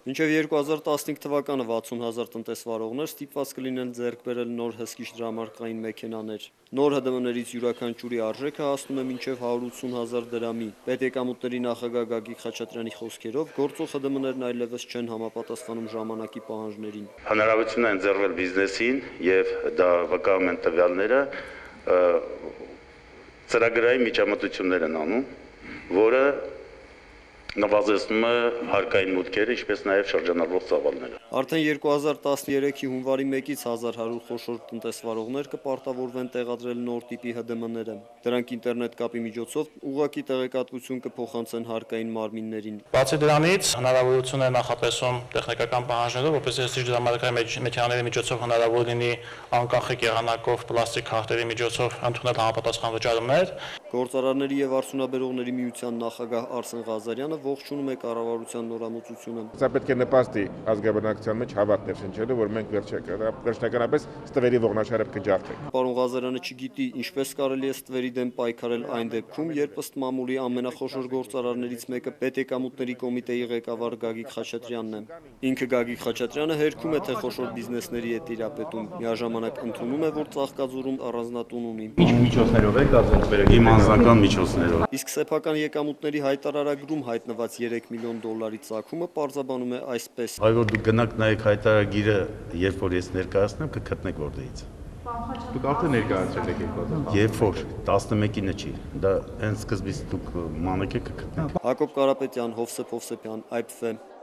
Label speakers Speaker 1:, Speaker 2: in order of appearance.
Speaker 1: Մինչև 2015 թվականը 60,000 տնտեսվարողներ ստիպված կլինեն ձեռք բերել նոր հսկիչ դրամարկղային մեքենաներ։ Նոր ՀԴՄ-ներից յուրաքանչյուրի արժեքը հասնում է մինչև 180,000 դրամի։ Պետեկամուտների նախագահ Գագիկ Խաչատրյանի խոսքերով, գործող ՀԴՄ-ներն այլևս չեն համապատասխանում ժամանակի պահանջներին։
Speaker 2: Հնարավորություն է ընձեռվել բիզնեսին եւ դա վկայում են տվյալները, ծրագրային միջամտություններ են անում, որը նվազեցնում է հարկային մուտքերը, ինչպես նաև շրջանառվող ծավալները։
Speaker 1: Արդեն 2013-ի հունվարի 1-ից 1100 խոշոր տնտեսվարողներ կպարտավորվեն տեղադրել նոր տիպի ՀԴՄ-ները։ Դրանք ինտերնետ կապի միջոցով ուղղակի տեղեկատվություն կփոխանցեն հարկային մարմիններին։
Speaker 3: Բացի դրանից, հնարավորություն է նախատեսում տեխնիկական պահանջներով, որպես հսկիչ դրամարկղային մեքենաների միջոցով հնարավոր լինի անկախ եղանակով պլաստիկ քարտերի միջոցով ընդունել համապատասխան վճարումներ։
Speaker 1: Գործարարների եւ արդյունաբերողների միության նախագահ Արսեն Ղազարյանը ողջունում է կառավարության նորամուծությունը։
Speaker 4: Սա պետք է նպաստի ազգաբնակության մեջ հավատն շնչելու, որ մենք վերջնականապես ստվերի ողնաշարը կջարդենք։
Speaker 1: Պարոն Ղազարյանը չգիտի, ինչպես կարելի է ստվերի դեմ պայքարել այն դեպքում, երբ ըստ մամուլի ամենախոշոր գործարարներից մեկը պետեկամուտների կոմիտեի ղեկավար Գագիկ Խաչատրյանն է։ Ինքը Գագիկ Խաչատրյանը հերքում է, թե խոշոր բիզնեսների է տիրապետում, միաժամանակ ընդունում է, որ Ծաղկաձորում առանձնատուն ունի։
Speaker 5: Ինչ միջոցներով եք ազդեցել
Speaker 2: Իմ անձնական միջոցներով։
Speaker 1: Իսկ սեփական եկամուտների հայտարարագրում հայտնված $3 միլիոն ծագումը պարզաբանում է այսպես.
Speaker 2: Այ որ դուք գնաք նայեք հայտարարագիրը, երբ որ ես ներկայացնեմ, կգտնեք որտեղից։
Speaker 5: Դուք արդեն ներկայացրել եք 2000։
Speaker 2: Երբ որ 11-ինը չի, դա հենց սկզբից դուք մանեք եք կգտնեք։
Speaker 1: Հակոբ Կարապետյան, Հովսեփ Հովսեփյան, IPF